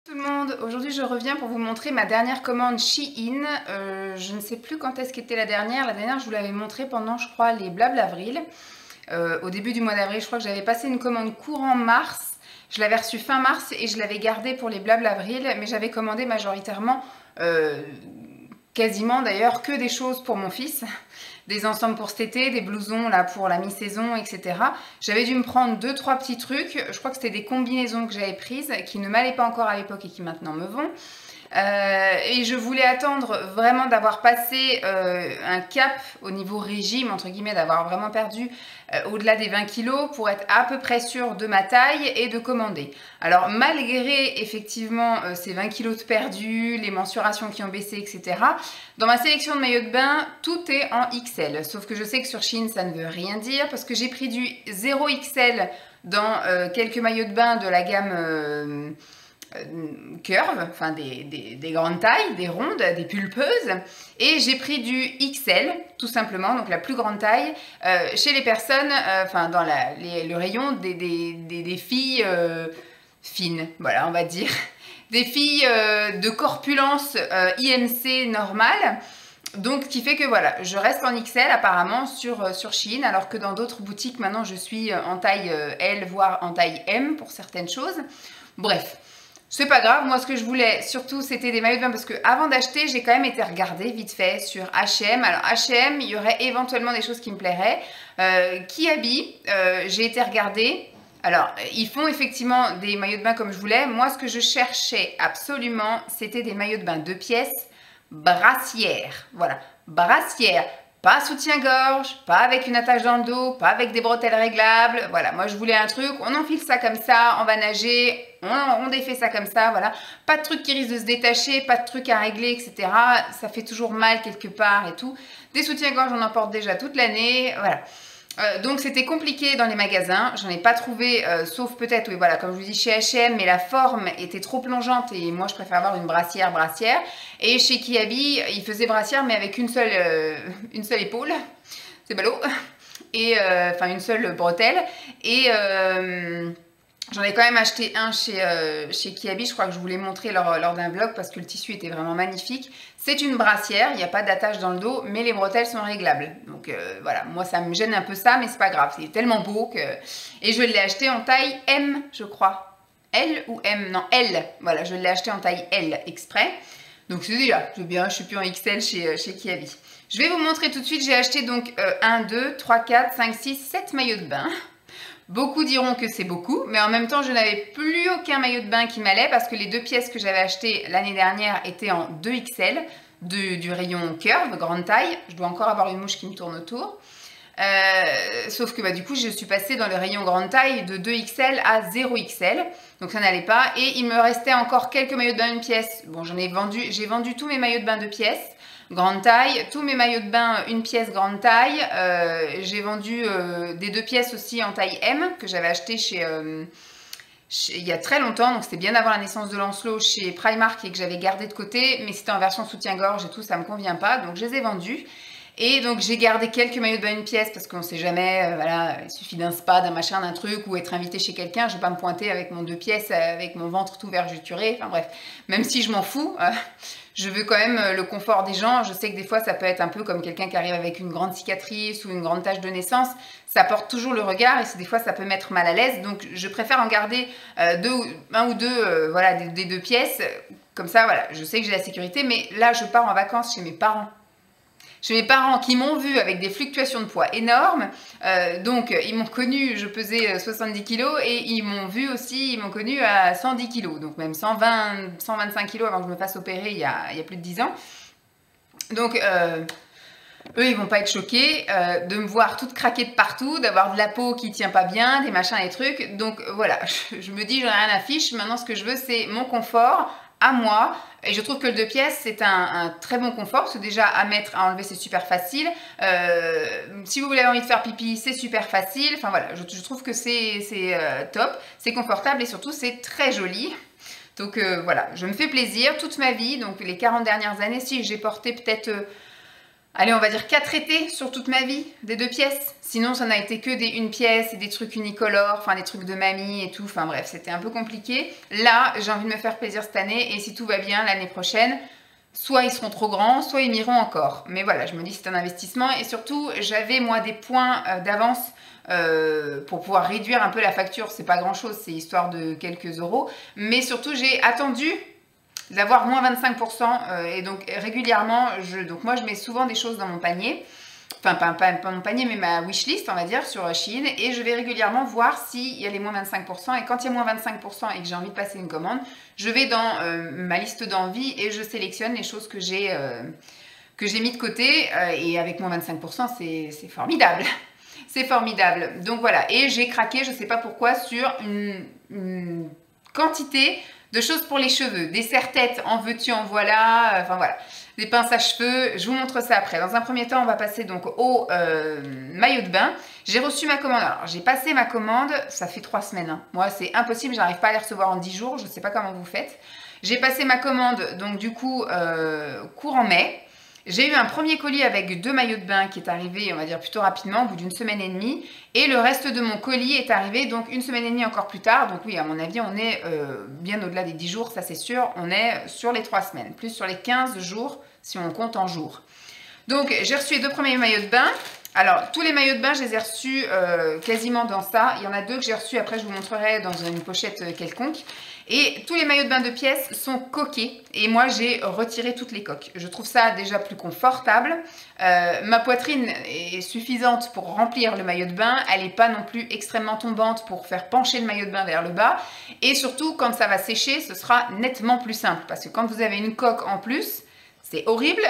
Tout le monde, aujourd'hui je reviens pour vous montrer ma dernière commande Shein. Je ne sais plus quand est-ce qu'était la dernière je vous l'avais montré pendant je crois les Blablavril. Au début du mois d'avril, je crois que j'avais passé une commande courant mars. Je l'avais reçue fin mars et je l'avais gardée pour les Blablavril, mais j'avais commandé majoritairement, quasiment d'ailleurs, que des choses pour mon fils. Des ensembles pour cet été, des blousons là pour la mi-saison, etc. J'avais dû me prendre 2-3 petits trucs. Je crois que c'était des combinaisons que j'avais prises, qui ne m'allaient pas encore à l'époque et qui maintenant me vont. Et je voulais attendre vraiment d'avoir passé un cap au niveau régime, entre guillemets, d'avoir vraiment perdu au-delà des 20 kilos pour être à peu près sûre de ma taille et de commander. Alors malgré effectivement ces 20 kilos de perdus, les mensurations qui ont baissé, etc., dans ma sélection de maillots de bain, tout est en XL. Sauf que je sais que sur Shein, ça ne veut rien dire parce que j'ai pris du 0 XL dans quelques maillots de bain de la gamme... curve, enfin des grandes tailles, des rondes, des pulpeuses, et j'ai pris du XL, tout simplement, donc la plus grande taille, chez les personnes, enfin dans le rayon des filles fines, voilà, on va dire, des filles de corpulence IMC normale. Donc, ce qui fait que voilà, je reste en XL apparemment sur Shein, alors que dans d'autres boutiques, maintenant, je suis en taille L, voire en taille M pour certaines choses. Bref, c'est pas grave, moi ce que je voulais surtout c'était des maillots de bain parce que avant d'acheter j'ai quand même été regarder vite fait sur H&M. Alors H&M, il y aurait éventuellement des choses qui me plairaient. Kiabi, j'ai été regarder. Alors ils font effectivement des maillots de bain comme je voulais. Moi ce que je cherchais absolument c'était des maillots de bain 2 pièces, brassière. Voilà, brassière. Pas soutien-gorge, pas avec une attache dans le dos, pas avec des bretelles réglables. Voilà, moi je voulais un truc, on enfile ça comme ça, on va nager, on défait ça comme ça, voilà. Pas de truc qui risque de se détacher, pas de truc à régler, etc. Ça fait toujours mal quelque part et tout. Des soutiens-gorge, on en porte déjà toute l'année, voilà. Donc c'était compliqué dans les magasins, j'en ai pas trouvé, sauf peut-être, oui voilà, comme je vous dis chez H&M, mais la forme était trop plongeante et moi je préfère avoir une brassière. Et chez Kiabi, il faisait brassière mais avec une seule épaule, c'est ballot, et enfin une seule bretelle. Et j'en ai quand même acheté un chez Kiabi, je crois que je vous l'ai montré lors d'un vlog parce que le tissu était vraiment magnifique. C'est une brassière, il n'y a pas d'attache dans le dos, mais les bretelles sont réglables. Donc voilà, moi ça me gêne un peu ça, mais c'est pas grave, c'est tellement beau que... Et je l'ai acheté en taille M, je crois. L ou M? Non, L. Voilà, je l'ai acheté en taille L exprès. Donc c'est déjà, c'est bien, je suis plus en XL chez Kiabi. Je vais vous montrer tout de suite, j'ai acheté donc 1, 2, 3, 4, 5, 6, 7 maillots de bain. Beaucoup diront que c'est beaucoup, mais en même temps, je n'avais plus aucun maillot de bain qui m'allait parce que les 2 pièces que j'avais achetées l'année dernière étaient en 2XL, du rayon curve, grande taille. Je dois encore avoir une mouche qui me tourne autour. Sauf que du coup, je suis passée dans le rayon grande taille de 2XL à 0XL, donc ça n'allait pas. Et il me restait encore quelques maillots de bain une pièce. Bon, j'ai vendu tous mes maillots de bain 2 pièces. Grande taille, tous mes maillots de bain une pièce grande taille, j'ai vendu des 2 pièces aussi en taille M que j'avais acheté il y a très longtemps, donc c'était bien avant la naissance de Lancelot chez Primark et que j'avais gardé de côté, mais c'était en version soutien-gorge et tout, ça me convient pas, donc je les ai vendus. Et donc j'ai gardé quelques maillots de bain une pièce parce qu'on sait jamais, voilà, il suffit d'un spa, d'un machin, d'un truc, ou être invité chez quelqu'un, je vais pas me pointer avec mon 2 pièces, avec mon ventre tout vergeturé, enfin bref, même si je m'en fous, je veux quand même le confort des gens. Je sais que des fois ça peut être un peu comme quelqu'un qui arrive avec une grande cicatrice ou une grande tache de naissance, ça porte toujours le regard et des fois ça peut mettre mal à l'aise, donc je préfère en garder un ou deux, voilà, des 2 pièces, comme ça voilà, je sais que j'ai la sécurité, mais là je pars en vacances chez mes parents. Chez mes parents qui m'ont vu avec des fluctuations de poids énormes, donc ils m'ont connue, je pesais 70 kg et ils m'ont vu aussi, ils m'ont connue à 110 kg, donc même 120, 125 kg avant que je me fasse opérer il y a plus de 10 ans. Donc eux ils vont pas être choqués de me voir toute craquée de partout, d'avoir de la peau qui tient pas bien, des machins et trucs, donc voilà, je me dis j'en ai rien à fiche, maintenant ce que je veux c'est mon confort à moi, et je trouve que le 2 pièces c'est un très bon confort, parce que déjà à mettre, à enlever c'est super facile, si vous avez envie de faire pipi c'est super facile, enfin voilà, je trouve que c'est top, c'est confortable et surtout c'est très joli. Donc voilà, je me fais plaisir toute ma vie, donc les 40 dernières années, si j'ai porté peut-être allez, on va dire 4 étés sur toute ma vie, des 2 pièces. Sinon, ça n'a été que des 1 pièce et des trucs unicolores, enfin des trucs de mamie et tout. Enfin bref, c'était un peu compliqué. Là, j'ai envie de me faire plaisir cette année et si tout va bien, l'année prochaine, soit ils seront trop grands, soit ils m'iront encore. Mais voilà, je me dis que c'est un investissement et surtout, j'avais moi des points d'avance pour pouvoir réduire un peu la facture. C'est pas grand chose, c'est histoire de quelques euros. Mais surtout, j'ai attendu d'avoir moins 25% et donc régulièrement, donc moi je mets souvent des choses dans mon panier, enfin pas mon panier mais ma wishlist on va dire sur Shein et je vais régulièrement voir s'il y a les moins 25% et quand il y a moins 25% et que j'ai envie de passer une commande, je vais dans ma liste d'envie et je sélectionne les choses que j'ai mis de côté et avec moins 25% c'est formidable. C'est formidable. Donc voilà, et j'ai craqué, je sais pas pourquoi, sur une quantité de choses pour les cheveux, des serre-têtes en veux-tu en voilà, enfin voilà, des pinces à cheveux, je vous montre ça après. Dans un premier temps, on va passer donc au maillot de bain. J'ai reçu ma commande, alors j'ai passé ma commande, ça fait 3 semaines, hein. Moi c'est impossible, j'arrive pas à les recevoir en 10 jours, je sais pas comment vous faites. J'ai passé ma commande, donc du coup, courant mai. J'ai eu un premier colis avec 2 maillots de bain qui est arrivé, on va dire, plutôt rapidement, au bout d'une semaine et demie. Et le reste de mon colis est arrivé, donc une semaine et demie encore plus tard. Donc oui, à mon avis, on est bien au-delà des 10 jours, ça c'est sûr. On est sur les 3 semaines, plus sur les 15 jours, si on compte en jours. Donc, j'ai reçu les 2 premiers maillots de bain. Alors, tous les maillots de bain, je les ai reçus quasiment dans ça. Il y en a 2 que j'ai reçus, après je vous montrerai dans une pochette quelconque. Et tous les maillots de bain de pièces sont coqués. Et moi, j'ai retiré toutes les coques. Je trouve ça déjà plus confortable. Ma poitrine est suffisante pour remplir le maillot de bain. Elle n'est pas non plus extrêmement tombante pour faire pencher le maillot de bain vers le bas. Et surtout, quand ça va sécher, ce sera nettement plus simple. Parce que quand vous avez une coque en plus, c'est horrible.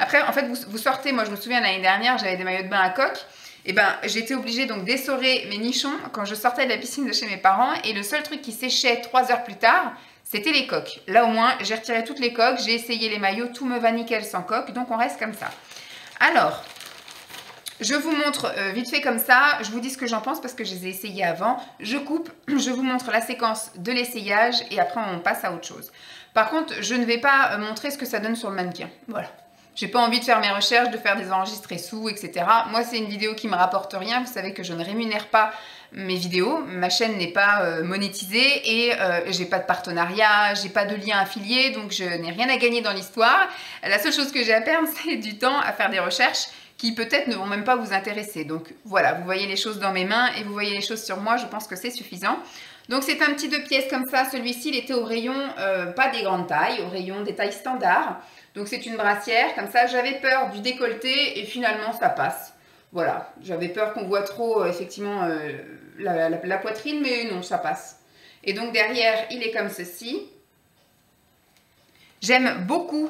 Après, en fait, vous sortez. Moi, je me souviens, l'année dernière, j'avais des maillots de bain à coque. Et ben, j'étais obligée donc d'essorer mes nichons quand je sortais de la piscine de chez mes parents. Et le seul truc qui séchait 3 heures plus tard, c'était les coques. Là, au moins, j'ai retiré toutes les coques. J'ai essayé les maillots. Tout me va nickel sans coque. Donc, on reste comme ça. Alors, je vous montre vite fait comme ça. Je vous dis ce que j'en pense parce que je les ai essayés avant. Je coupe. Je vous montre la séquence de l'essayage. Et après, on passe à autre chose. Par contre, je ne vais pas montrer ce que ça donne sur le mannequin. Voilà. J'ai pas envie de faire mes recherches, de faire des enregistrés sous, etc. Moi, c'est une vidéo qui me rapporte rien. Vous savez que je ne rémunère pas mes vidéos. Ma chaîne n'est pas monétisée et j'ai pas de partenariat, j'ai pas de lien affilié, donc je n'ai rien à gagner dans l'histoire. La seule chose que j'ai à perdre, c'est du temps à faire des recherches qui peut-être ne vont même pas vous intéresser. Donc voilà, vous voyez les choses dans mes mains et vous voyez les choses sur moi. Je pense que c'est suffisant. Donc c'est un petit 2 pièces comme ça. Celui-ci, il était au rayon, pas des grandes tailles, au rayon des tailles standards. Donc c'est une brassière, comme ça. J'avais peur du décolleté et finalement ça passe. Voilà, j'avais peur qu'on voit trop effectivement la poitrine, mais non, ça passe. Et donc derrière, il est comme ceci. J'aime beaucoup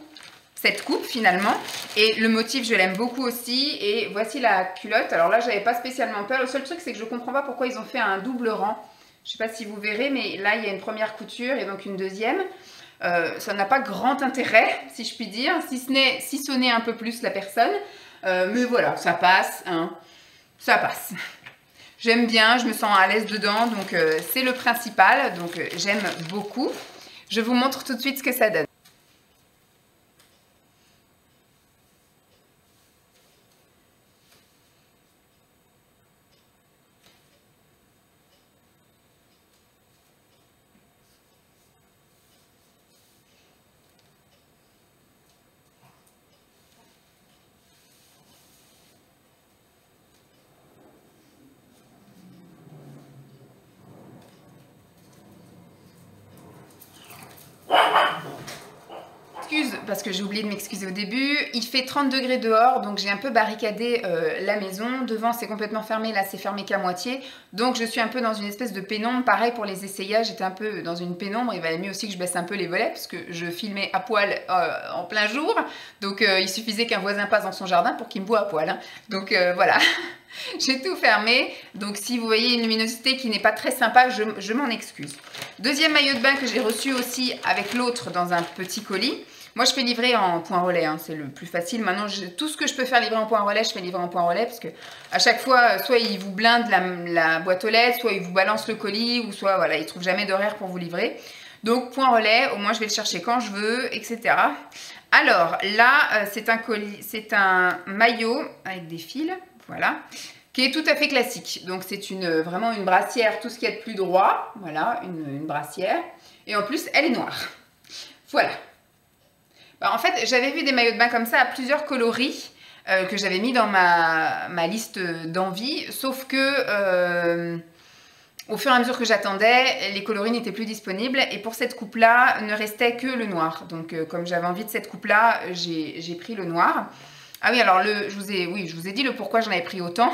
cette coupe finalement et le motif je l'aime beaucoup aussi. Et voici la culotte. Alors là, j'avais pas spécialement peur. Le seul truc, c'est que je comprends pas pourquoi ils ont fait un double rang. Je sais pas si vous verrez, mais là, il y a une première couture et donc une deuxième. Ça n'a pas grand intérêt, si je puis dire, si ce n'est sissonner un peu plus la personne. Mais voilà, ça passe, hein, ça passe. J'aime bien, je me sens à l'aise dedans, donc c'est le principal, donc j'aime beaucoup. Je vous montre tout de suite ce que ça donne. Parce que j'ai oublié de m'excuser au début, il fait 30 degrés dehors, donc j'ai un peu barricadé la maison. Devant c'est complètement fermé, là c'est fermé qu'à moitié, donc je suis un peu dans une espèce de pénombre. Pareil pour les essayages, j'étais un peu dans une pénombre. Il valait mieux aussi que je baisse un peu les volets parce que je filmais à poil en plein jour, donc il suffisait qu'un voisin passe dans son jardin pour qu'il me voie à poil, hein. Donc voilà. J'ai tout fermé, donc si vous voyez une luminosité qui n'est pas très sympa, je m'en excuse. Deuxième maillot de bain que j'ai reçu aussi avec l'autre dans un petit colis. Moi, je fais livrer en point relais, hein, c'est le plus facile. Maintenant, tout ce que je peux faire livrer en point relais, je fais livrer en point relais parce que à chaque fois, soit ils vous blindent la boîte aux lettres, soit ils vous balancent le colis, ou soit voilà, ils trouvent jamais d'horaire pour vous livrer. Donc point relais, au moins je vais le chercher quand je veux, etc. Alors là, c'est un colis, c'est un maillot avec des fils, voilà, qui est tout à fait classique. Donc c'est vraiment une brassière, tout ce qu'il y a de plus droit, voilà, une brassière. Et en plus, elle est noire. Voilà. En fait, j'avais vu des maillots de bain comme ça à plusieurs coloris que j'avais mis dans ma liste d'envie, sauf que au fur et à mesure que j'attendais, les coloris n'étaient plus disponibles et pour cette coupe-là, ne restait que le noir. Donc comme j'avais envie de cette coupe-là, j'ai pris le noir. Ah oui, alors je vous ai dit le pourquoi j'en avais pris autant.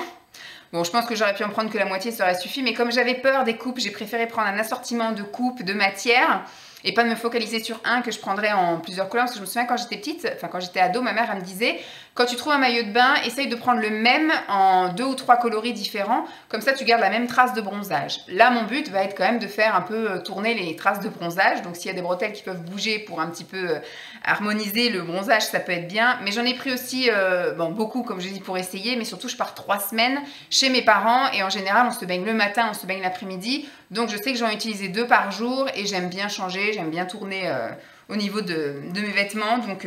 Bon, je pense que j'aurais pu en prendre que la moitié, ça aurait suffi, mais comme j'avais peur des coupes, j'ai préféré prendre un assortiment de coupes, de matières, et pas de me focaliser sur un que je prendrais en plusieurs couleurs. Parce que je me souviens quand j'étais petite, enfin quand j'étais ado, ma mère elle me disait, quand tu trouves un maillot de bain, essaye de prendre le même en 2 ou 3 coloris différents, comme ça tu gardes la même trace de bronzage. Là, mon but va être quand même de faire un peu tourner les traces de bronzage, donc s'il y a des bretelles qui peuvent bouger pour un petit peu harmoniser le bronzage, ça peut être bien. Mais j'en ai pris aussi, bon, beaucoup comme je dis pour essayer, mais surtout je pars 3 semaines chez mes parents et en général on se baigne le matin, on se baigne l'après-midi, donc je sais que j'en ai utilisé 2 par jour et j'aime bien changer, j'aime bien tourner au niveau de mes vêtements, donc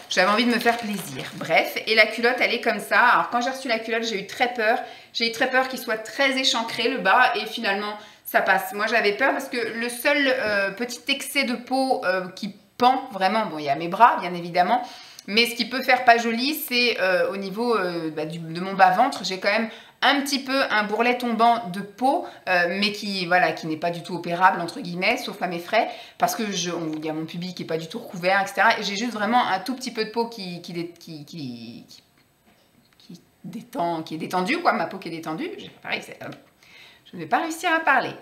j'avais envie de me faire plaisir. Bref, et la culotte elle est comme ça. Alors quand j'ai reçu la culotte, j'ai eu très peur qu'il soit très échancré le bas et finalement ça passe. Moi j'avais peur parce que le seul petit excès de peau qui pend vraiment, bon il y a mes bras bien évidemment, mais ce qui peut faire pas joli c'est au niveau de mon bas-ventre, j'ai quand même un petit peu un bourrelet tombant de peau, mais qui n'est pas du tout opérable entre guillemets, sauf à mes frais, parce que il y a mon pubis qui est pas du tout recouvert, etc. Et j'ai juste vraiment un tout petit peu de peau qui est détendue, quoi, ma peau qui est détendue. Pareil, je ne vais pas réussir à parler.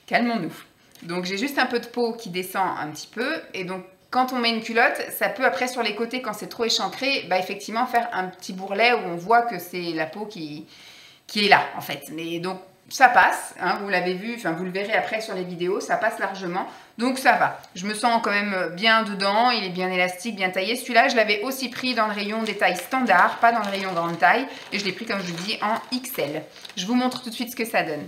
Calmons-nous. Donc j'ai juste un peu de peau qui descend un petit peu, et donc quand on met une culotte, ça peut après sur les côtés, quand c'est trop échancré, effectivement faire un petit bourrelet où on voit que c'est la peau qui est là en fait. Mais donc ça passe, hein, vous l'avez vu, enfin vous le verrez après sur les vidéos, ça passe largement, donc ça va. Je me sens quand même bien dedans, il est bien élastique, bien taillé. Celui-là, je l'avais aussi pris dans le rayon des tailles standards, pas dans le rayon grande taille, et je l'ai pris comme je vous dis en XL. Je vous montre tout de suite ce que ça donne.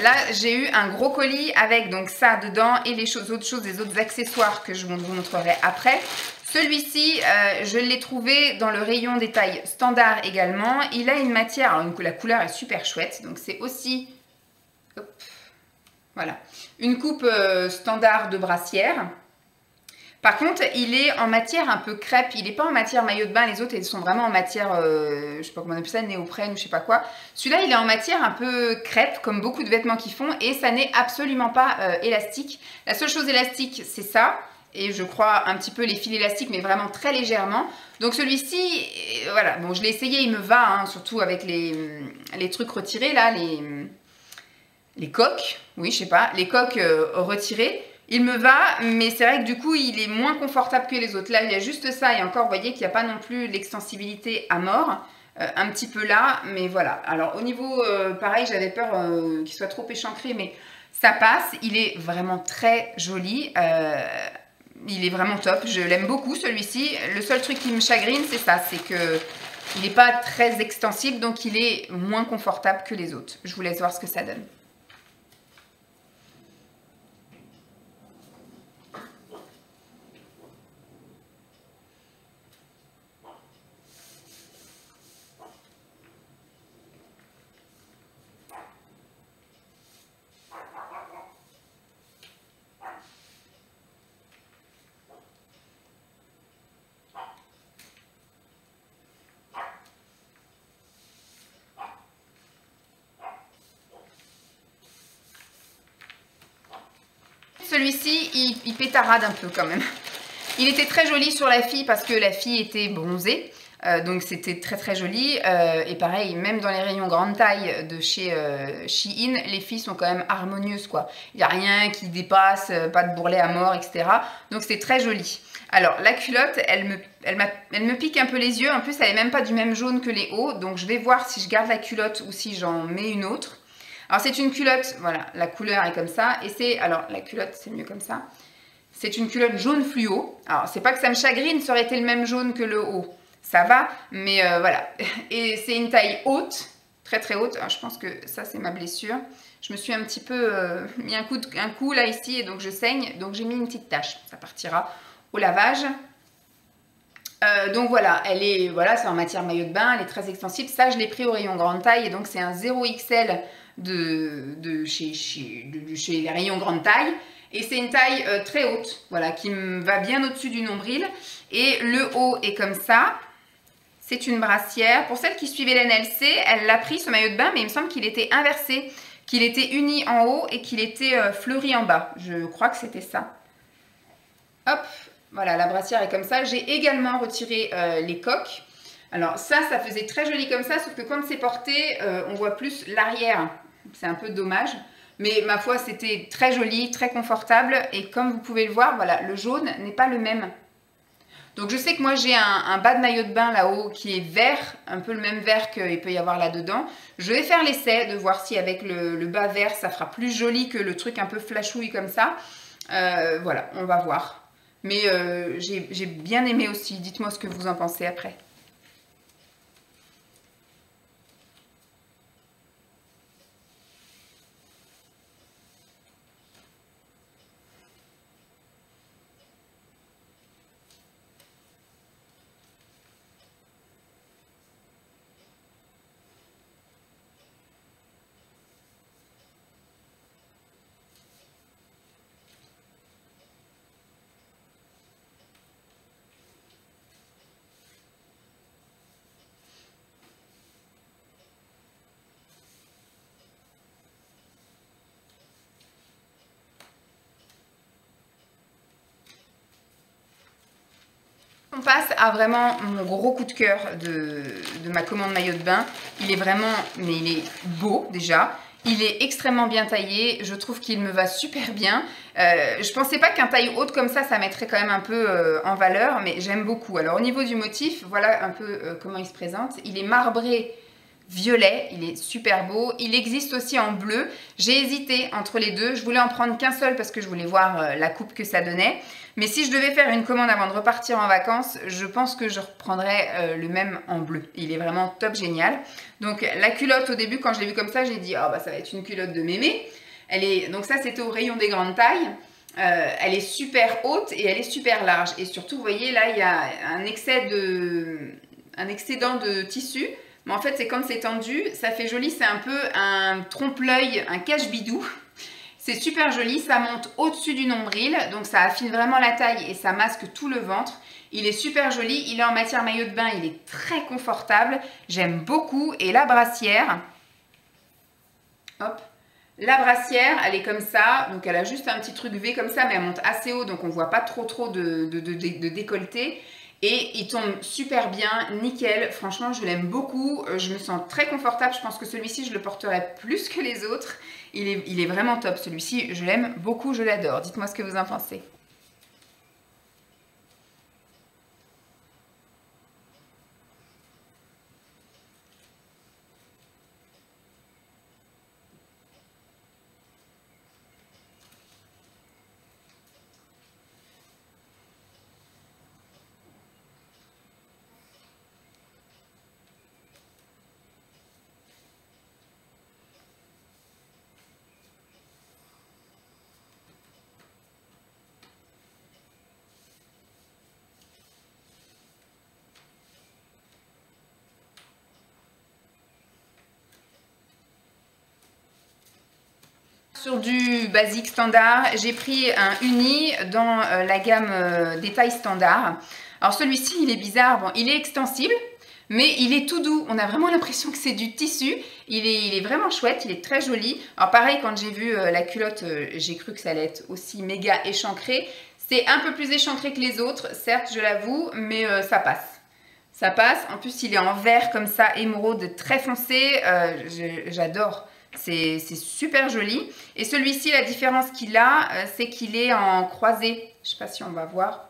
Là, j'ai eu un gros colis avec donc ça dedans et les autres choses, les autres accessoires que je vous montrerai après. Celui-ci, je l'ai trouvé dans le rayon des tailles standards également. Il a une matière, alors la couleur est super chouette, donc c'est aussi, hop, voilà, une coupe standard de brassière. Par contre, il est en matière un peu crêpe, il n'est pas en matière maillot de bain, les autres ils sont vraiment en matière, je sais pas comment on appelle ça, néoprène ou je sais pas quoi. Celui-là il est en matière un peu crêpe, comme beaucoup de vêtements qui font, et ça n'est absolument pas élastique. La seule chose élastique c'est ça, et je crois un petit peu les fils élastiques, mais vraiment très légèrement. Donc celui-ci, voilà, bon je l'ai essayé, il me va, hein, surtout avec les trucs retirés là, les coques, oui je sais pas, les coques retirées. Il me va, mais c'est vrai que du coup, il est moins confortable que les autres. Là, il y a juste ça, et encore, vous voyez qu'il n'y a pas non plus l'extensibilité à mort. Un petit peu là, mais voilà. Alors, au niveau, pareil, j'avais peur qu'il soit trop échancré, mais ça passe. Il est vraiment très joli. Il est vraiment top. Je l'aime beaucoup, celui-ci. Le seul truc qui me chagrine, c'est ça, c'est que il n'est pas très extensible, donc il est moins confortable que les autres. Je vous laisse voir ce que ça donne. Celui-ci, il pétarade un peu quand même. Il était très joli sur la fille parce que la fille était bronzée. Donc c'était très très joli. Et pareil, même dans les rayons grande taille de chez Shein, les filles sont quand même harmonieuses, quoi. Il n'y a rien qui dépasse, pas de bourrelet à mort, etc. Donc c'était très joli. Alors la culotte, elle me pique un peu les yeux. En plus, elle n'est même pas du même jaune que les hauts. Donc je vais voir si je garde la culotte ou si j'en mets une autre. Alors c'est une culotte, voilà, la couleur est comme ça. Et c'est, alors la culotte, c'est mieux comme ça. C'est une culotte jaune fluo. Alors c'est pas que ça me chagrine, ça aurait été le même jaune que le haut. Ça va, mais voilà. Et c'est une taille haute, très très haute. Alors, je pense que ça, c'est ma blessure. Je me suis un petit peu mis un coup là ici, et donc je saigne. Donc j'ai mis une petite tache. Ça partira au lavage. Donc voilà, c'est en matière maillot de bain, elle est très extensible. Ça, je l'ai pris au rayon grande taille, et donc c'est un 0XL de chez les rayons grande taille. Et c'est une taille très haute, voilà, qui me va bien au-dessus du nombril. Et le haut est comme ça. C'est une brassière. Pour celle qui suivait l'NLC, elle l'a pris ce maillot de bain, mais il me semble qu'il était inversé, qu'il était uni en haut et qu'il était fleuri en bas. Je crois que c'était ça. Hop, voilà, la brassière est comme ça. J'ai également retiré les coques. Alors ça faisait très joli comme ça, sauf que quand c'est porté, on voit plus l'arrière. C'est un peu dommage. Mais ma foi, c'était très joli, très confortable. Et comme vous pouvez le voir, voilà, le jaune n'est pas le même. Donc je sais que moi j'ai un bas de maillot de bain là-haut qui est vert, un peu le même vert qu'il peut y avoir là-dedans. Je vais faire l'essai de voir si avec le bas vert ça fera plus joli que le truc un peu flashouille comme ça. Voilà, on va voir. Mais j'ai bien aimé aussi, dites-moi ce que vous en pensez après. On passe à vraiment mon gros coup de cœur de ma commande maillot de bain. Il est vraiment, mais il est beau déjà. Il est extrêmement bien taillé. Je trouve qu'il me va super bien. Je pensais pas qu'un taille haute comme ça mettrait quand même un peu en valeur, mais j'aime beaucoup. Alors au niveau du motif, voilà un peu comment il se présente. Il est marbré violet, il est super beau. Il existe aussi en bleu. J'ai hésité entre les deux. Je voulais en prendre qu'un seul parce que je voulais voir la coupe que ça donnait. Mais si je devais faire une commande avant de repartir en vacances, je pense que je reprendrais le même en bleu. Il est vraiment top génial. Donc la culotte, au début, quand je l'ai vue comme ça, j'ai dit « Oh, bah ça va être une culotte de mémé ». Donc ça, c'était au rayon des grandes tailles. Elle est super haute et elle est super large. Et surtout, vous voyez, là, il y a un excédent de tissu. Mais en fait, c'est quand c'est tendu, ça fait joli. C'est un peu un trompe-l'œil, un cache-bidou. C'est super joli, ça monte au-dessus du nombril, donc ça affine vraiment la taille et ça masque tout le ventre. Il est super joli, il est en matière maillot de bain, il est très confortable, j'aime beaucoup. Et la brassière, hop, la brassière, elle est comme ça, donc elle a juste un petit truc V comme ça, mais elle monte assez haut, donc on ne voit pas trop de décolleté. Et il tombe super bien, nickel, franchement je l'aime beaucoup, je me sens très confortable, je pense que celui-ci je le porterai plus que les autres. Il est vraiment top celui-ci, je l'aime beaucoup, je l'adore, dites-moi ce que vous en pensez. Sur du basique standard, j'ai pris un uni dans la gamme des tailles standards. Alors celui-ci, il est bizarre, bon, il est extensible, mais il est tout doux. On a vraiment l'impression que c'est du tissu. Il est vraiment chouette, il est très joli. Alors pareil, quand j'ai vu la culotte, j'ai cru que ça allait être aussi méga échancré. C'est un peu plus échancré que les autres, certes, je l'avoue, mais ça passe. Ça passe. En plus, il est en vert comme ça, émeraude très foncé. J'adore. C'est super joli. Et celui-ci, la différence qu'il a, c'est qu'il est en croisé. Je ne sais pas si on va voir.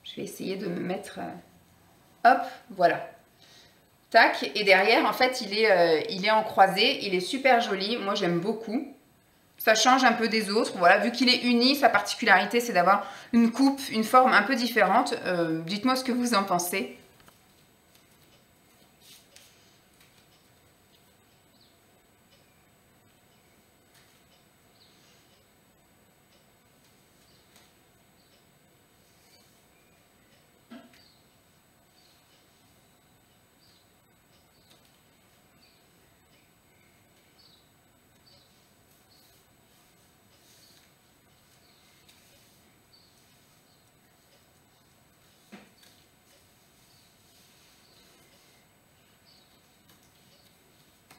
Je vais essayer de me mettre... hop, voilà. Tac. Et derrière, en fait, il est en croisé. Il est super joli. Moi, j'aime beaucoup. Ça change un peu des autres. Voilà, vu qu'il est uni, sa particularité, c'est d'avoir une coupe, une forme un peu différente. Dites-moi ce que vous en pensez.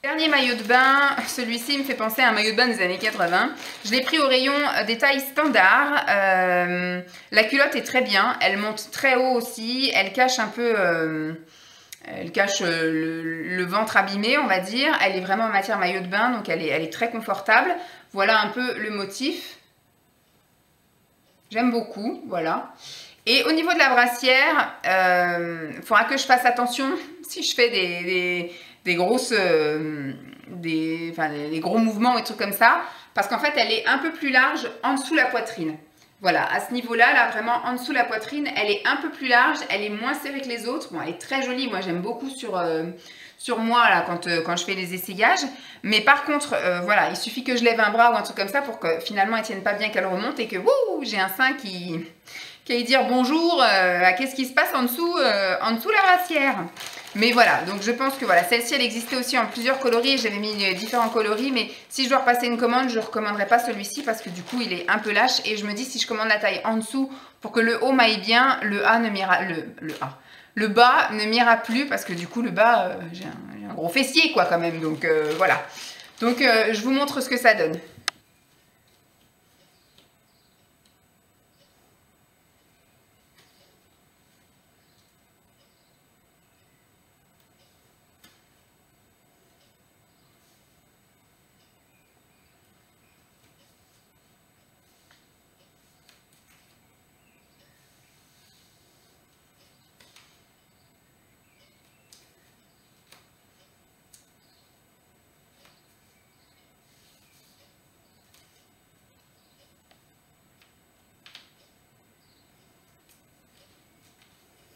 Dernier maillot de bain, celui-ci me fait penser à un maillot de bain des années 80. Je l'ai pris au rayon des tailles standards. La culotte est très bien, elle monte très haut aussi, elle cache un peu... elle cache le ventre abîmé, on va dire. Elle est vraiment en matière maillot de bain, donc elle est très confortable. Voilà un peu le motif. J'aime beaucoup, voilà. Et au niveau de la brassière, il faudra que je fasse attention si je fais des grosses, des gros mouvements et trucs comme ça, parce qu'en fait, elle est un peu plus large en dessous la poitrine. Voilà, à ce niveau-là, là, vraiment en dessous la poitrine, elle est un peu plus large, elle est moins serrée que les autres. Bon, elle est très jolie, moi j'aime beaucoup sur moi là, quand je fais les essayages. Mais par contre, voilà, il suffit que je lève un bras ou un truc comme ça pour que finalement elle tienne pas bien, qu'elle remonte et que j'ai un sein qui aille dire bonjour à qu'est-ce qui se passe en dessous la brassière. Mais voilà, donc je pense que voilà, celle-ci elle existait aussi en plusieurs coloris, j'avais mis différents coloris, mais si je dois repasser une commande, je ne recommanderais pas celui-ci parce que du coup il est un peu lâche et je me dis si je commande la taille en dessous pour que le haut m'aille bien, le bas ne m'ira plus parce que du coup le bas, j'ai un gros fessier quoi quand même, donc voilà. Donc je vous montre ce que ça donne.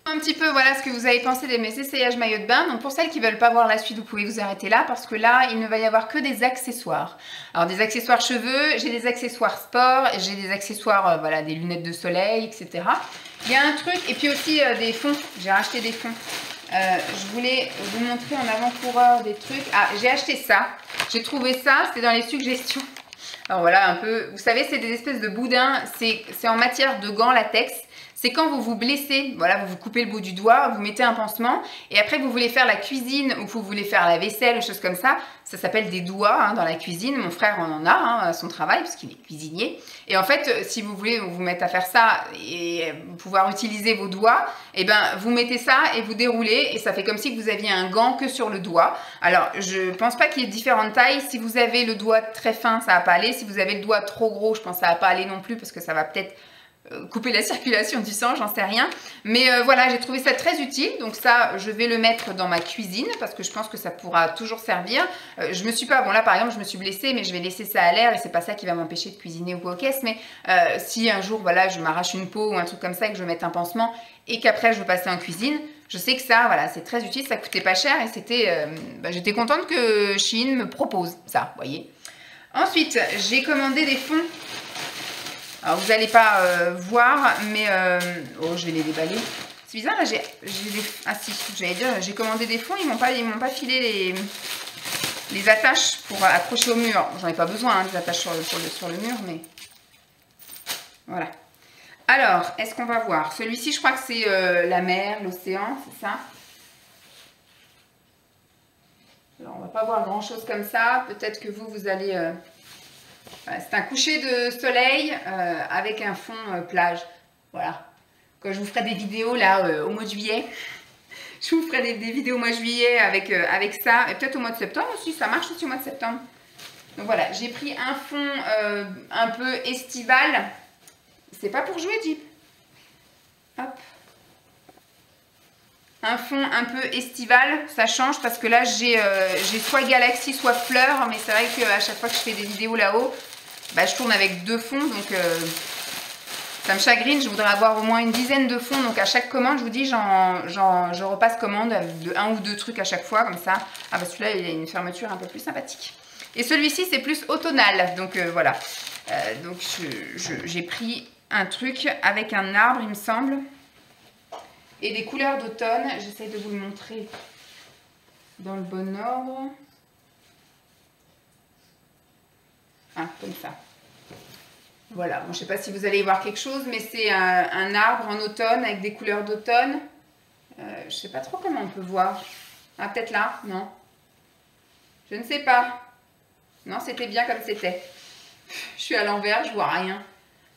Un petit peu voilà ce que vous avez pensé de mes essayages maillot de bain. Donc pour celles qui ne veulent pas voir la suite, vous pouvez vous arrêter là parce que là il ne va y avoir que des accessoires. Alors des accessoires cheveux, j'ai des accessoires sport, j'ai des accessoires voilà, des lunettes de soleil, etc. Il y a un truc et puis aussi des fonds, j'ai racheté des fonds. Je voulais vous montrer en avant-coureur des trucs. Ah, j'ai acheté ça, j'ai trouvé ça, c'était dans les suggestions. Alors voilà un peu, vous savez c'est des espèces de boudins, c'est en matière de gants latex. C'est quand vous vous blessez, voilà, vous vous coupez le bout du doigt, vous mettez un pansement et après vous voulez faire la cuisine ou vous voulez faire la vaisselle ou choses comme ça, ça s'appelle des doigts hein, dans la cuisine. Mon frère en a hein, à son travail parce qu'il est cuisinier. Et en fait, si vous voulez vous mettre à faire ça et pouvoir utiliser vos doigts, et ben vous mettez ça et vous déroulez et ça fait comme si vous aviez un gant que sur le doigt. Alors, je pense pas qu'il y ait différentes tailles. Si vous avez le doigt très fin, ça va pas aller. Si vous avez le doigt trop gros, je pense que ça va pas aller non plus parce que ça va peut-être couper la circulation du sang, j'en sais rien. Mais voilà, j'ai trouvé ça très utile. Donc ça, je vais le mettre dans ma cuisine parce que je pense que ça pourra toujours servir. Je me suis pas... Bon là, par exemple, je me suis blessée, mais je vais laisser ça à l'air et c'est pas ça qui va m'empêcher de cuisiner ou quoi aux caisses. Mais si un jour, voilà, je m'arrache une peau ou un truc comme ça et que je veux mettre un pansement et qu'après, je veux passer en cuisine, je sais que ça, voilà, c'est très utile. Ça coûtait pas cher et c'était... j'étais contente que Shein me propose ça, vous voyez. Ensuite, j'ai commandé des fonds. Alors vous n'allez pas voir, mais oh, je vais les déballer. C'est bizarre, là j'ai des... Ah si, j'allais dire, j'ai commandé des fonds, ils m'ont pas filé les attaches pour accrocher au mur. J'en ai pas besoin, hein, des attaches sur le mur, mais voilà. Alors, est-ce qu'on va voir? Celui-ci, je crois que c'est la mer, l'océan, c'est ça? Alors, on va pas voir grand-chose comme ça. Peut-être que vous allez... c'est un coucher de soleil avec un fond plage. Voilà. Quand je vous ferai des vidéos là au mois de juillet, Je vous ferai des vidéos au mois de juillet avec ça. Et peut-être au mois de septembre aussi. Ça marche aussi au mois de septembre. Donc voilà, j'ai pris un fond un peu estival. C'est pas pour jouer, Jeep. Hop. Un fond un peu estival, ça change parce que là j'ai soit Galaxy soit Fleur, mais c'est vrai qu'à chaque fois que je fais des vidéos là-haut, bah, je tourne avec 2 fonds, donc ça me chagrine. Je voudrais avoir au moins une dizaine de fonds, donc à chaque commande, je vous dis, je repasse commande de 1 ou 2 trucs à chaque fois, comme ça. Ah bah celui-là, il a une fermeture un peu plus sympathique. Et celui-ci, c'est plus automnal, donc voilà. Donc j'ai pris un truc avec un arbre, il me semble. Et des couleurs d'automne, j'essaie de vous le montrer dans le bon ordre. Ah, comme ça. Voilà, bon, je ne sais pas si vous allez y voir quelque chose, mais c'est un arbre en automne avec des couleurs d'automne. Je ne sais pas trop comment on peut voir. Ah, peut-être là, non. Je ne sais pas. Non, c'était bien comme c'était. Je suis à l'envers, je vois rien.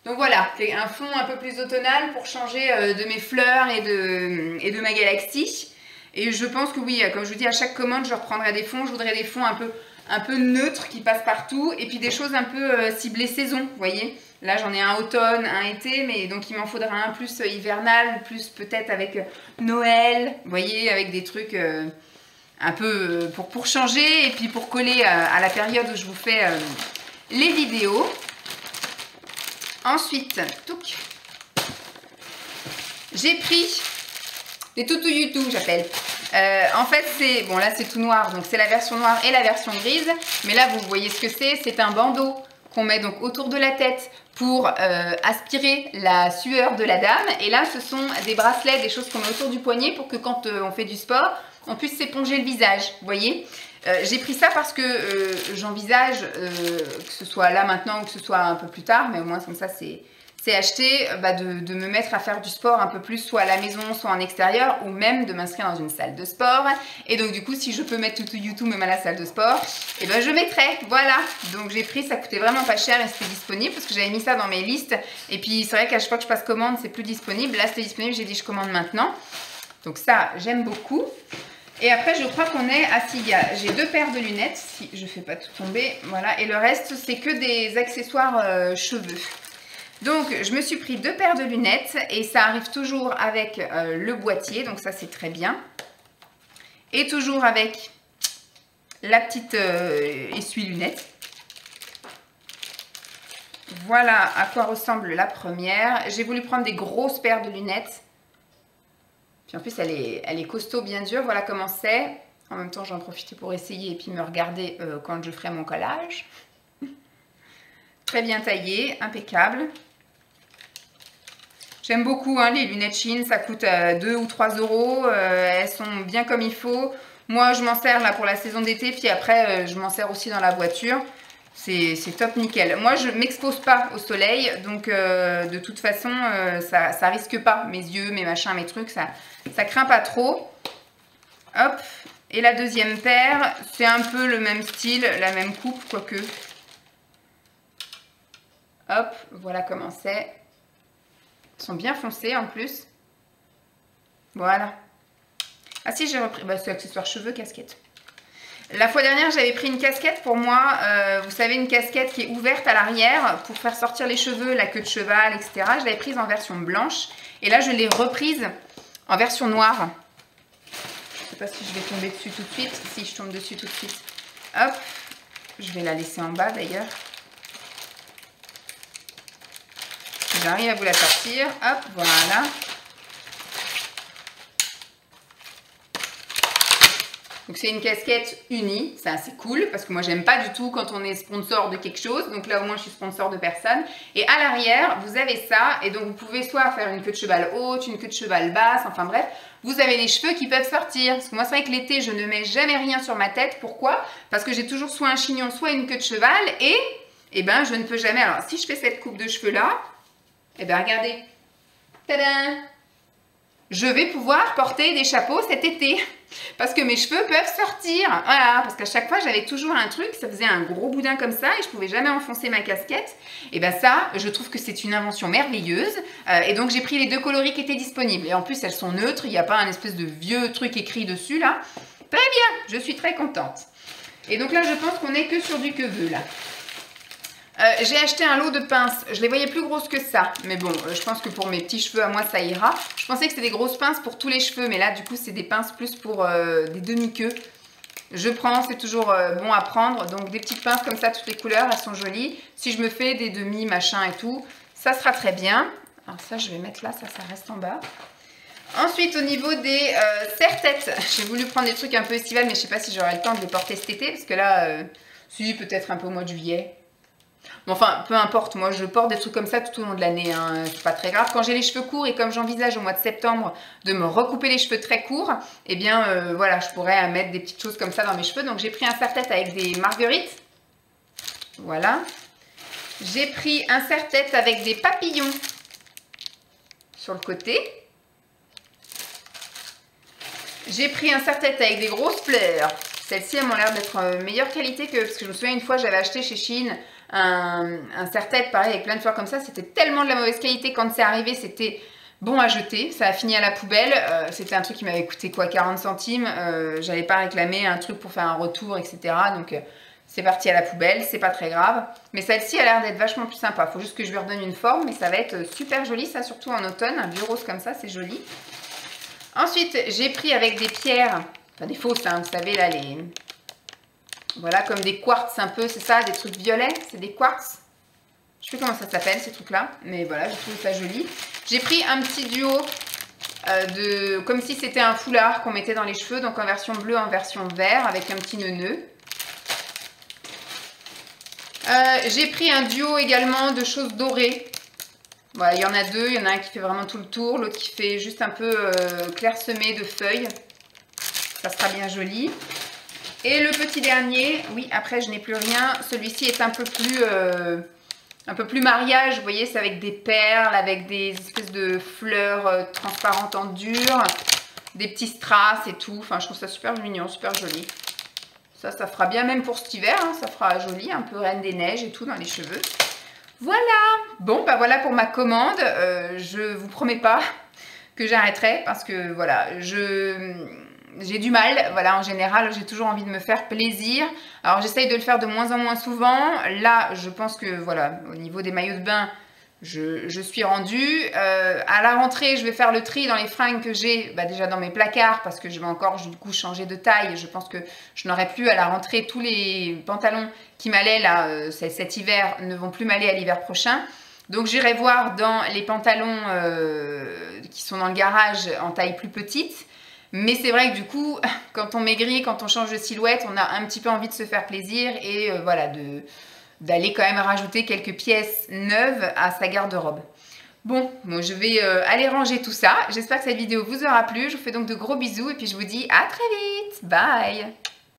Donc voilà, c'est un fond un peu plus automnal pour changer de mes fleurs et de ma Galaxy. Et je pense que oui, comme je vous dis, à chaque commande, je reprendrai des fonds. Je voudrais des fonds un peu neutres qui passent partout. Et puis des choses un peu ciblées saison, vous voyez. Là, j'en ai un automne, un été, mais donc il m'en faudra un plus hivernal, plus peut-être avec Noël, vous voyez, avec des trucs un peu pour changer et puis pour coller à la période où je vous fais les vidéos. Ensuite, j'ai pris des toutous YouTube, j'appelle. En fait, c'est bon, là c'est tout noir, donc c'est la version noire et la version grise. Mais là, vous voyez ce que c'est. C'est un bandeau qu'on met donc autour de la tête pour aspirer la sueur de la dame. Et là, ce sont des bracelets, des choses qu'on met autour du poignet pour que quand on fait du sport, on puisse s'éponger le visage. Vous voyez. J'ai pris ça parce que j'envisage que ce soit là maintenant ou que ce soit un peu plus tard, mais au moins comme ça c'est acheté, de me mettre à faire du sport un peu plus, soit à la maison, soit en extérieur, ou même de m'inscrire dans une salle de sport. Et donc du coup, si je peux mettre tout YouTube même à la salle de sport, et ben je mettrai, voilà. Donc j'ai pris, ça coûtait vraiment pas cher et c'était disponible parce que j'avais mis ça dans mes listes. Et puis c'est vrai qu'à chaque fois que je passe commande, c'est plus disponible. Là c'était disponible, j'ai dit je commande maintenant. Donc ça, j'aime beaucoup. Et après, je crois qu'on est à Siga. J'ai 2 paires de lunettes, si je ne fais pas tout tomber. Voilà. Et le reste, c'est que des accessoires cheveux. Donc, je me suis pris 2 paires de lunettes. Et ça arrive toujours avec le boîtier. Donc, ça, c'est très bien. Et toujours avec la petite essuie-lunettes. Voilà à quoi ressemble la première. J'ai voulu prendre des grosses paires de lunettes. Puis en plus, elle est costaud, bien dure. Voilà comment c'est. En même temps, j'en profite pour essayer et puis me regarder quand je ferai mon collage. Très bien taillé, impeccable. J'aime beaucoup les lunettes Shein. Ça coûte 2 ou 3 €. Elles sont bien comme il faut. Moi, je m'en sers là pour la saison d'été. Puis après, je m'en sers aussi dans la voiture. C'est top nickel. Moi, je ne m'expose pas au soleil, donc de toute façon, ça risque pas. Mes yeux, mes machins, mes trucs, ça craint pas trop. Hop. Et la deuxième paire, c'est un peu le même style, la même coupe, quoique. Hop, voilà comment c'est. Ils sont bien foncés en plus. Voilà. Ah si, j'ai repris. Bah, c'est accessoire cheveux, casquette. La fois dernière, j'avais pris une casquette pour moi, vous savez, une casquette qui est ouverte à l'arrière pour faire sortir les cheveux, la queue de cheval, etc. Je l'avais prise en version blanche et là, je l'ai reprise en version noire. Je ne sais pas si je vais tomber dessus tout de suite. Si, je tombe dessus tout de suite. Hop, je vais la laisser en bas d'ailleurs. J'arrive à vous la sortir. Hop, voilà. Donc c'est une casquette unie, c'est assez cool parce que moi j'aime pas du tout quand on est sponsor de quelque chose. Donc là au moins je suis sponsor de personne. Et à l'arrière vous avez ça et donc vous pouvez soit faire une queue de cheval haute, une queue de cheval basse, enfin bref. Vous avez les cheveux qui peuvent sortir. Parce que moi c'est vrai que l'été je ne mets jamais rien sur ma tête. Pourquoi? Parce que j'ai toujours soit un chignon soit une queue de cheval et ben je ne peux jamais. Alors si je fais cette coupe de cheveux là, et ben regardez. Tadam! Je vais pouvoir porter des chapeaux cet été. parce que mes cheveux peuvent sortir. Voilà, parce qu'à chaque fois, j'avais toujours un truc, ça faisait un gros boudin comme ça et je pouvais jamais enfoncer ma casquette. Et ben ça, je trouve que c'est une invention merveilleuse. Et donc, j'ai pris les 2 coloris qui étaient disponibles. Et en plus, elles sont neutres, il n'y a pas un espèce de vieux truc écrit dessus, là. Très bien, je suis très contente. Et donc là, je pense qu'on n'est que sur du queveux, là. J'ai acheté un lot de pinces, je les voyais plus grosses que ça, mais bon, je pense que pour mes petits cheveux à moi ça ira. Je pensais que c'était des grosses pinces pour tous les cheveux, mais là du coup c'est des pinces plus pour des demi-queues. Je prends, c'est toujours bon à prendre, donc des petites pinces comme ça, toutes les couleurs, elles sont jolies. Si je me fais des demi, machin et tout, ça sera très bien. Alors ça je vais mettre là, ça reste en bas. Ensuite, au niveau des serre-têtes, j'ai voulu prendre des trucs un peu estivales, mais je sais pas si j'aurai le temps de les porter cet été, parce que là, si, peut-être un peu au mois de juillet. Bon, enfin, peu importe, moi je porte des trucs comme ça tout au long de l'année, hein. C'est pas très grave. Quand j'ai les cheveux courts et comme j'envisage au mois de septembre de me recouper les cheveux très courts, eh bien voilà, je pourrais mettre des petites choses comme ça dans mes cheveux. Donc j'ai pris un serre-tête avec des marguerites. Voilà. J'ai pris un serre-tête avec des papillons sur le côté. J'ai pris un serre-tête avec des grosses fleurs. Celles-ci, elles m'ont l'air d'être meilleure qualité que... Parce que je me souviens une fois, j'avais acheté chez Shein un serre-tête pareil avec plein de fleurs comme ça. C'était tellement de la mauvaise qualité. Quand c'est arrivé, c'était bon à jeter. Ça a fini à la poubelle. C'était un truc qui m'avait coûté quoi, 40 centimes. J'allais pas réclamer un truc pour faire un retour, etc. Donc c'est parti à la poubelle. C'est pas très grave. Mais celle-ci a l'air d'être vachement plus sympa. Faut juste que je lui redonne une forme. Mais ça va être super joli, ça, surtout en automne. Un vieux rose comme ça, c'est joli. Ensuite, j'ai pris avec des pierres, enfin des fausses, hein, vous savez, là, les... Voilà, comme des quartz un peu, c'est ça, des trucs violets, c'est des quartz. Je sais plus comment ça s'appelle, ces trucs-là, mais voilà, j'ai trouvé ça joli. J'ai pris un petit duo comme si c'était un foulard qu'on mettait dans les cheveux, donc en version bleue, en version vert, avec un petit nœud. J'ai pris un duo également de choses dorées. Voilà, il y en a 2, il y en a un qui fait vraiment tout le tour, l'autre qui fait juste un peu clairsemé de feuilles. Ça sera bien joli. Et le petit dernier, oui, après je n'ai plus rien. Celui-ci est un peu plus mariage, vous voyez, c'est avec des perles, avec des espèces de fleurs transparentes en dur, des petits strass et tout. Enfin, je trouve ça super mignon, super joli. Ça fera bien même pour cet hiver, hein, ça fera joli, un peu reine des neiges et tout dans les cheveux. Voilà, bon bah voilà pour ma commande, je vous promets pas que j'arrêterai parce que voilà, j'ai du mal, voilà, en général j'ai toujours envie de me faire plaisir. Alors j'essaye de le faire de moins en moins souvent, là je pense que voilà, au niveau des maillots de bain, je suis rendue. À la rentrée, je vais faire le tri dans les fringues que j'ai, bah, déjà dans mes placards parce que je vais encore du coup changer de taille. Je pense que je n'aurai plus à la rentrée tous les pantalons qui m'allaient là cet hiver ne vont plus m'aller à l'hiver prochain. Donc j'irai voir dans les pantalons qui sont dans le garage en taille plus petite. Mais c'est vrai que du coup, quand on maigrit, quand on change de silhouette, on a un petit peu envie de se faire plaisir et voilà, d'aller quand même rajouter quelques pièces neuves à sa garde-robe. Bon, je vais aller ranger tout ça. J'espère que cette vidéo vous aura plu. Je vous fais donc de gros bisous et puis je vous dis à très vite. Bye!